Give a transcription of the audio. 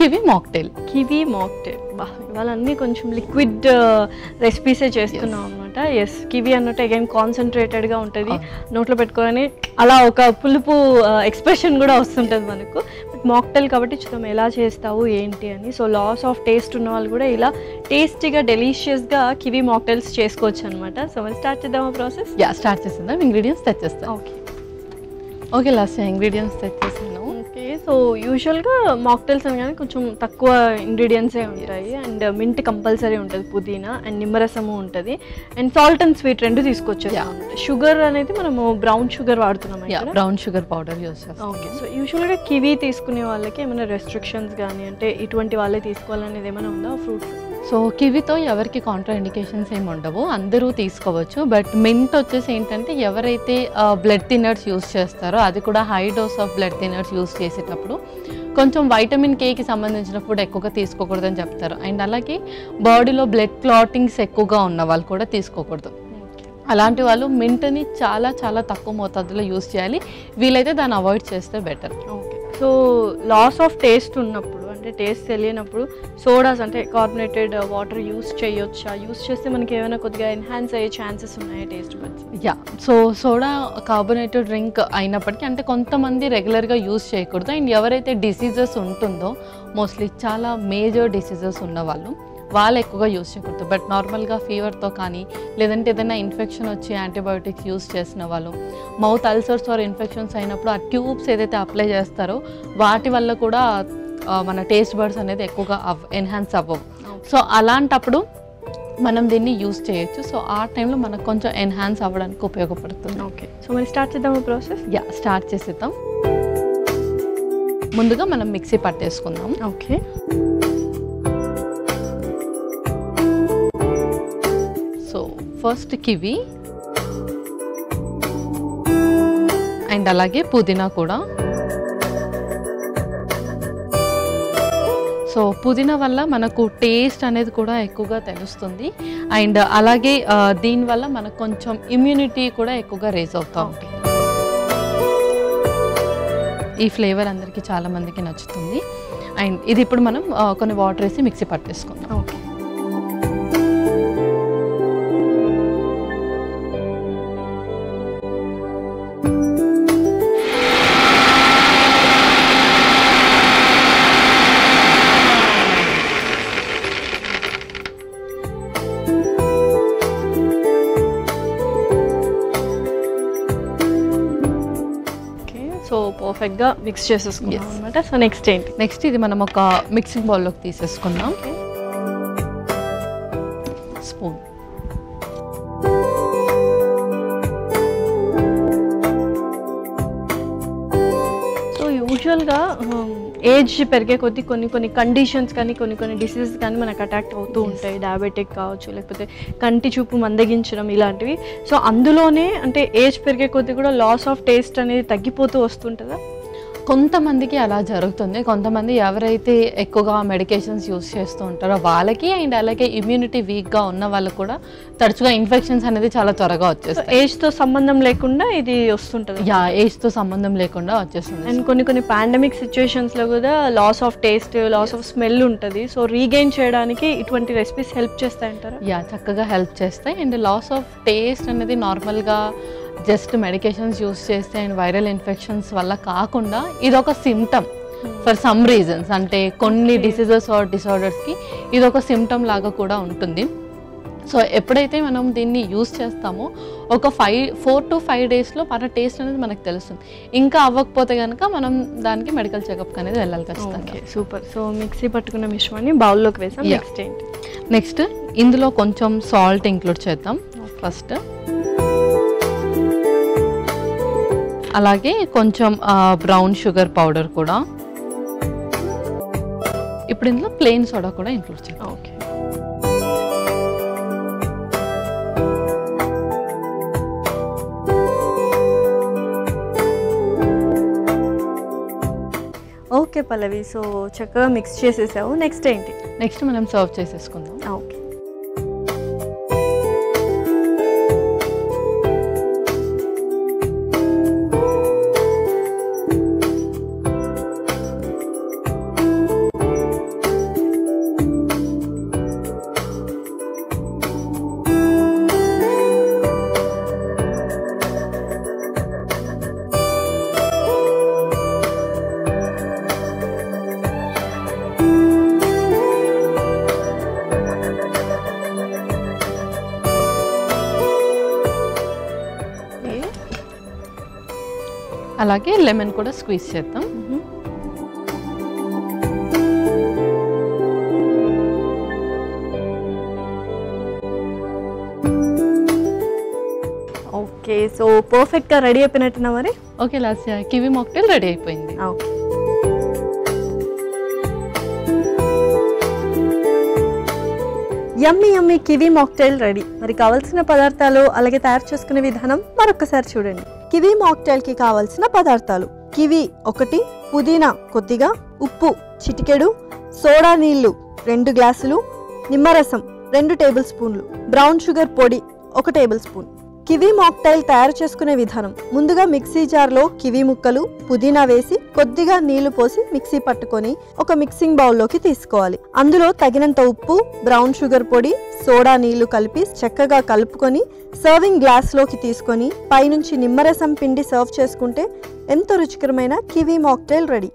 Kiwi mocktail. Kiwi mocktail. ఇవాళ అన్నీ కొంచెం లిక్విడ్ రెసిపీసే చేస్తున్నాం అనమాట. ఎస్, కివీ అన్నట్టు అగైన్ కాన్సన్ట్రేటెడ్గా ఉంటుంది. నోట్లో పెట్టుకోగానే అలా ఒక పులుపు ఎక్స్ప్రెషన్ కూడా వస్తుంటుంది మనకు. మాక్టైల్ కాబట్టి చూద్దాం ఎలా చేస్తావు ఏంటి అని. సో లాస్ ఆఫ్ టేస్ట్ ఉన్న వాళ్ళు కూడా ఇలా టేస్టీగా డెలీషియస్గా కివీ మాక్టైల్స్ చేసుకోవచ్చు అనమాట. సో మరి స్టార్ట్ చేద్దామా ప్రాసెస్? స్టార్ట్ చేస్తుందాం. ఇంగ్రీడియంట్స్ తెచ్చేస్తాం. ఓకే లాస్ట్ ఇంగ్రీడియంట్స్ తెచ్చేసాను. ఓకే, సో యూజువల్గా మాక్టైల్స్ అనగానే కొంచెం తక్కువ ఇంగ్రీడియంట్సే ఉంటాయి. అండ్ మింట్ కంపల్సరీ ఉంటుంది, పుదీనా అండ్ నిమ్మరసము ఉంటుంది, అండ్ సాల్ట్ అండ్ స్వీట్ రెండు తీసుకొచ్చారు. షుగర్ అనేది మనము బ్రౌన్ షుగర్ వాడుతున్నాం, బ్రౌన్ షుగర్ పౌడర్ యూస్ చేస్తాం. ఓకే, సో యూజువల్గా కివీ తీసుకునే వాళ్ళకి ఏమైనా రెస్ట్రిక్షన్స్ కానీ అంటే ఇటువంటి వాళ్ళే తీసుకోవాలనేది ఏమైనా ఉందా ఫ్రూట్స్? సో కివీతో ఎవరికి కాంట్రా ఇండికేషన్స్ ఏమి ఉండవు, అందరూ తీసుకోవచ్చు. బట్ మింట్ వచ్చేసి ఏంటంటే ఎవరైతే బ్లడ్ థిన్నర్స్ యూస్ చేస్తారో, అది కూడా high dose of blood thinners use చేసేటప్పుడు కొంచెం వైటమిన్ కేకి సంబంధించిన ఫుడ్ ఎక్కువగా తీసుకోకూడదని చెప్తారు. అండ్ అలాగే బాడీలో బ్లడ్ క్లాటింగ్స్ ఎక్కువగా ఉన్న వాళ్ళు కూడా తీసుకోకూడదు. అలాంటి వాళ్ళు మింట్ని చాలా చాలా తక్కువ మోతాదులో యూస్ చేయాలి. వీలైతే దాన్ని అవాయిడ్ చేస్తే better. Okay, so loss of taste ఉన్నప్పుడు అంటే టేస్ట్ తెలియనప్పుడు సోడాస్ అంటే కార్బోనేటెడ్ వాటర్ యూస్ చేయొచ్చా? యూస్ చేస్తే మనకి ఏమైనా కొద్దిగా ఎన్హాన్స్ అయ్యే ఛాన్సెస్ ఉన్నాయా taste buds? So soda carbonated drink అయినప్పటికీ అంటే కొంతమంది రెగ్యులర్గా యూస్ చేయకూడదు. అండ్ ఎవరైతే డిసీజెస్ ఉంటుందో, మోస్ట్లీ చాలా మేజర్ డిసీజెస్ ఉన్న వాళ్ళు ఎక్కువగా యూస్ చేయకూడదు. బట్ నార్మల్గా ఫీవర్తో కానీ లేదంటే ఏదైనా ఇన్ఫెక్షన్ వచ్చి యాంటీబయోటిక్స్ యూస్ చేసిన వాళ్ళు, మౌత్ అల్సర్స్ ఆర్ ఇన్ఫెక్షన్స్ అయినప్పుడు ఆ ట్యూబ్స్ ఏదైతే అప్లై చేస్తారో వాటి వల్ల కూడా మన టేస్ట్ బర్డ్స్ అనేది ఎక్కువగా ఎన్హాన్స్ అవ్వవు. సో అలాంటప్పుడు మనం దీన్ని యూస్ చేయొచ్చు. సో ఆ టైంలో మనకు కొంచెం ఎన్హాన్స్ అవ్వడానికి ఉపయోగపడుతుంది. ఓకే, సో మరి స్టార్ట్ చేద్దాము ప్రాసెస్? స్టార్ట్ చేసేద్దాం. ముందుగా మనం మిక్సీ పట్టేసుకుందాం. Okay, so first kiwi and అలాగే పుదీనా కూడా. సో పుదీనా వల్ల మనకు టేస్ట్ అనేది కూడా ఎక్కువగా తెలుస్తుంది. అండ్ అలాగే దీనివల్ల మనకు కొంచెం ఇమ్యూనిటీ కూడా ఎక్కువగా రేజ్ అవుతూ ఉంటుంది. ఈ ఫ్లేవర్ అందరికీ చాలామందికి నచ్చుతుంది. అండ్ ఇది ఇప్పుడు మనం కొన్ని వాటర్ వేసి మిక్సీ పట్టేసుకుందాం. ఓకే, సో పర్ఫెక్ట్గా మిక్స్ చేసేసుకున్నాం అనమాట. సో నెక్స్ట్ ఏంటి? నెక్స్ట్ ఇది మనం ఒక మిక్సింగ్ బౌల్లోకి తీసేసుకుందాం. స్పూన్. సో యూజువల్గా ఏజ్ పెరిగే కొద్దీ కొన్ని కండిషన్స్ కానీ కొన్ని డిసీజెస్ కానీ మనకు అటాక్ అవుతూ ఉంటాయి. డయాబెటిక్ కావచ్చు, లేకపోతే కంటి చూపు మందగించడం ఇలాంటివి. సో అందులోనే అంటే ఏజ్ పెరిగే కొద్దీ కూడా లాస్ ఆఫ్ టేస్ట్ అనేది తగ్గిపోతూ వస్తుంటుందా? కొంతమందికి అలా జరుగుతుంది. కొంతమంది ఎవరైతే ఎక్కువగా మెడికేషన్స్ యూస్ చేస్తూ ఉంటారో వాళ్ళకి, అండ్ అలాగే ఇమ్యూనిటీ వీక్గా ఉన్న వాళ్ళకి కూడా తరచుగా ఇన్ఫెక్షన్స్ అనేది చాలా త్వరగా వచ్చేస్తాయి. ఏజ్తో సంబంధం లేకుండా ఇది వస్తుంటుంది. ఏజ్తో సంబంధం లేకుండా వచ్చేస్తుంది. అండ్ కొన్ని పాండమిక్ సిచ్యువేషన్స్లో కూడా loss of taste, loss of smell ఉంటుంది. సో రీగెయిన్ చేయడానికి ఇటువంటి రెసిపీస్ హెల్ప్ చేస్తాయంటారా? చక్కగా హెల్ప్ చేస్తాయి. అండ్ లాస్ ఆఫ్ టేస్ట్ అనేది నార్మల్గా జస్ట్ మెడికేషన్స్ యూస్ చేస్తే అండ్ వైరల్ ఇన్ఫెక్షన్స్ వల్ల కాకుండా ఇది ఒక సిమ్టమ్ ఫర్ సమ్ రీజన్స్. అంటే కొన్ని డిసీజెస్ ఆర్ డిసార్డర్స్కి ఇది ఒక సిమ్టమ్ లాగా కూడా ఉంటుంది. సో ఎప్పుడైతే మనం దీన్ని యూస్ చేస్తామో ఒక 4 to 5 డేస్లో మన టేస్ట్ అనేది మనకు తెలుస్తుంది. ఇంకా అవ్వకపోతే కనుక మనం దానికి మెడికల్ చెకప్ అనేది వెళ్ళాలి ఖచ్చితంగా. సూపర్. సో మిక్సీ పట్టుకున్న మిశ్రమాన్ని బౌల్లోకి వేసాం. నెక్స్ట్ ఏంటి? నెక్స్ట్ ఇందులో కొంచెం సాల్ట్ ఇంక్లూడ్ చేద్దాం ఫస్ట్. అలాగే కొంచెం బ్రౌన్ షుగర్ పౌడర్ కూడా. ఇప్పుడు ఇందులో ప్లెయిన్ సోడా కూడా ఇంక్లూడ్ చేద్దాం. ఓకే, ఓకే పల్లవి. సో చక్కగా మిక్స్ చేసేసావు. నెక్స్ట్ ఏంటి? నెక్స్ట్ మనం సర్వ్ చేసేసుకుందాం. ఓకే, అలాగే లెమన్ కూడా స్క్వీజ్ చేద్దాం. ఓకే, సో పర్ఫెక్ట్గా రెడీ అయిపోయినట్టున్నా మరి. Okay Lasya, kiwi mocktail ready అయిపోయింది. ఓకే, యమ్మీ యమ్మీ కివీ మాక్టైల్ రెడీ. మరి కావాల్సిన పదార్థాలు అలాగే తయారు చేసుకునే విధానం మరొకసారి చూడండి. కివీ మాక్టైల్కి కావాల్సిన పదార్థాలు: కివీ 1, పుదీనా కొద్దిగా, ఉప్పు చిటికెడు, సోడా నీళ్లు 2 గ్లాసులు, నిమ్మరసం 2 టేబుల్ స్పూన్లు, బ్రౌన్ షుగర్ పొడి 1 టేబుల్ స్పూన్. కివీ మాక్టైల్ తయారు చేసుకునే విధానం: ముందుగా మిక్సీ జార్లో కివీ ముక్కలు, పుదీనా వేసి కొద్దిగా నీళ్లు పోసి మిక్సీ పట్టుకొని ఒక మిక్సింగ్ బౌల్లోకి తీసుకోవాలి. అందులో తగినంత ఉప్పు, బ్రౌన్ షుగర్ పొడి, సోడా నీళ్లు కలిపి చక్కగా కలుపుకొని సర్వింగ్ గ్లాస్లోకి తీసుకొని పైనుంచి నిమ్మరసం పిండి సర్వ్ చేసుకుంటే ఎంతో రుచికరమైన కివీ మాక్టైల్ రెడీ.